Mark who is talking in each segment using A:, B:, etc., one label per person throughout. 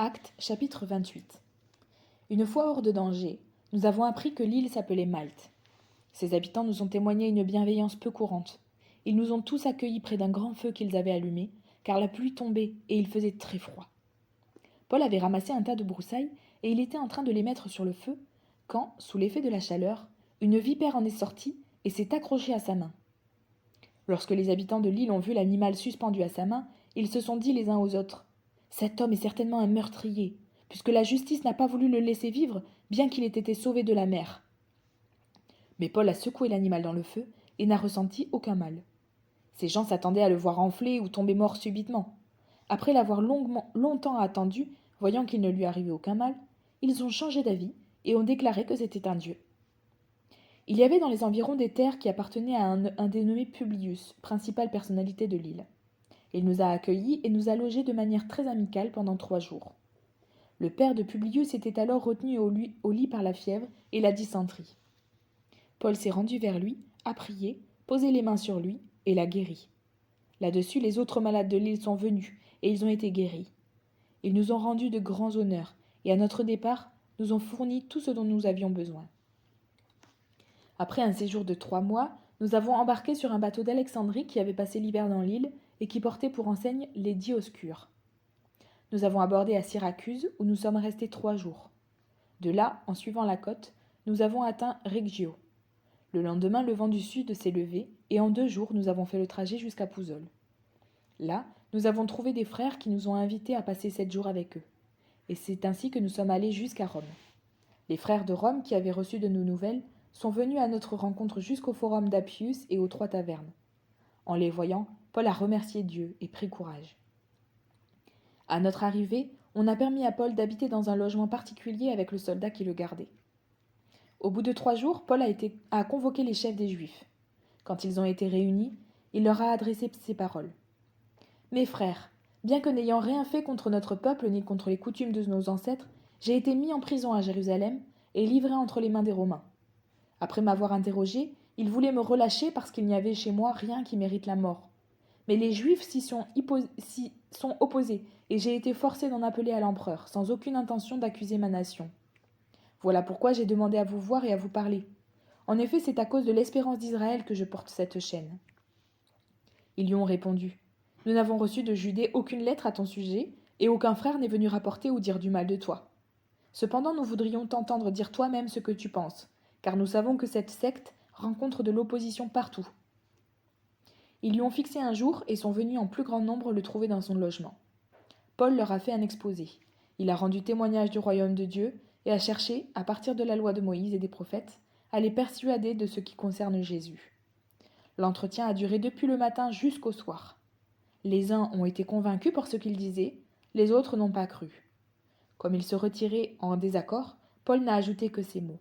A: Actes, chapitre 28. Une fois hors de danger, nous avons appris que l'île s'appelait Malte. Ses habitants nous ont témoigné une bienveillance peu courante. Ils nous ont tous accueillis près d'un grand feu qu'ils avaient allumé, car la pluie tombait et il faisait très froid. Paul avait ramassé un tas de broussailles et il était en train de les mettre sur le feu, quand, sous l'effet de la chaleur, une vipère en est sortie et s'est accrochée à sa main. Lorsque les habitants de l'île ont vu l'animal suspendu à sa main, ils se sont dit les uns aux autres : « Cet homme est certainement un meurtrier, puisque la justice n'a pas voulu le laisser vivre, bien qu'il ait été sauvé de la mer. » Mais Paul a secoué l'animal dans le feu et n'a ressenti aucun mal. Ces gens s'attendaient à le voir enfler ou tomber mort subitement. Après l'avoir longtemps attendu, voyant qu'il ne lui arrivait aucun mal, ils ont changé d'avis et ont déclaré que c'était un dieu. Il y avait dans les environs des terres qui appartenaient à un dénommé Publius, principale personnalité de l'île. Il nous a accueillis et nous a logés de manière très amicale pendant 3 jours. Le père de Publius était alors retenu au lit par la fièvre et la dysenterie. Paul s'est rendu vers lui, a prié, posé les mains sur lui et l'a guéri. Là-dessus, les autres malades de l'île sont venus et ils ont été guéris. Ils nous ont rendu de grands honneurs et à notre départ, nous ont fourni tout ce dont nous avions besoin. Après un séjour de 3 mois, nous avons embarqué sur un bateau d'Alexandrie qui avait passé l'hiver dans l'île et qui portait pour enseigne les Dioscures. Nous avons abordé à Syracuse où nous sommes restés 3 jours. De là, en suivant la côte, nous avons atteint Reggio. Le lendemain, le vent du sud s'est levé et en 2 jours, nous avons fait le trajet jusqu'à Pouzzoles. Là, nous avons trouvé des frères qui nous ont invités à passer 7 jours avec eux. Et c'est ainsi que nous sommes allés jusqu'à Rome. Les frères de Rome qui avaient reçu de nos nouvelles sont venus à notre rencontre jusqu'au forum d'Appius et aux 3 tavernes. En les voyant, Paul a remercié Dieu et pris courage. À notre arrivée, on a permis à Paul d'habiter dans un logement particulier avec le soldat qui le gardait. Au bout de 3 jours, Paul a convoqué les chefs des Juifs. Quand ils ont été réunis, il leur a adressé ces paroles. « Mes frères, bien que n'ayant rien fait contre notre peuple ni contre les coutumes de nos ancêtres, j'ai été mis en prison à Jérusalem et livré entre les mains des Romains. Après m'avoir interrogé, ils voulaient me relâcher parce qu'il n'y avait chez moi rien qui mérite la mort. Mais les Juifs s'y sont opposés et j'ai été forcé d'en appeler à l'empereur, sans aucune intention d'accuser ma nation. Voilà pourquoi j'ai demandé à vous voir et à vous parler. En effet, c'est à cause de l'espérance d'Israël que je porte cette chaîne. » Ils lui ont répondu : « Nous n'avons reçu de Judée aucune lettre à ton sujet, et aucun frère n'est venu rapporter ou dire du mal de toi. Cependant, nous voudrions t'entendre dire toi-même ce que tu penses, car nous savons que cette secte rencontre de l'opposition partout. » Ils lui ont fixé un jour et sont venus en plus grand nombre le trouver dans son logement. Paul leur a fait un exposé. Il a rendu témoignage du royaume de Dieu et a cherché, à partir de la loi de Moïse et des prophètes, à les persuader de ce qui concerne Jésus. L'entretien a duré depuis le matin jusqu'au soir. Les uns ont été convaincus par ce qu'il disait, les autres n'ont pas cru. Comme ils se retiraient en désaccord, Paul n'a ajouté que ces mots.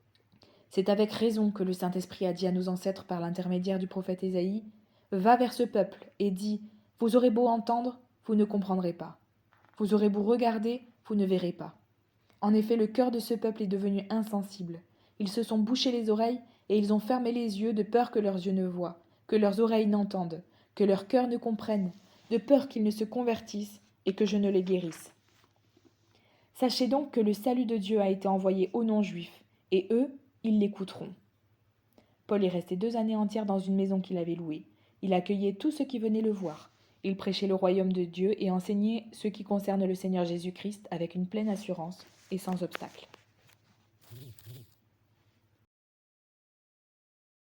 A: « C'est avec raison que le Saint-Esprit a dit à nos ancêtres par l'intermédiaire du prophète Ésaïe : Va vers ce peuple et dis : Vous aurez beau entendre, vous ne comprendrez pas. Vous aurez beau regarder, vous ne verrez pas. En effet, le cœur de ce peuple est devenu insensible. Ils se sont bouchés les oreilles et ils ont fermé les yeux de peur que leurs yeux ne voient, que leurs oreilles n'entendent, que leur cœur ne comprenne, de peur qu'ils ne se convertissent et que je ne les guérisse. Sachez donc que le salut de Dieu a été envoyé aux non-juifs, et eux, ils l'écouteront. » Paul est resté 2 années entières dans une maison qu'il avait louée. Il accueillait tous ceux qui venaient le voir. Il prêchait le royaume de Dieu et enseignait ce qui concerne le Seigneur Jésus-Christ avec une pleine assurance et sans obstacle.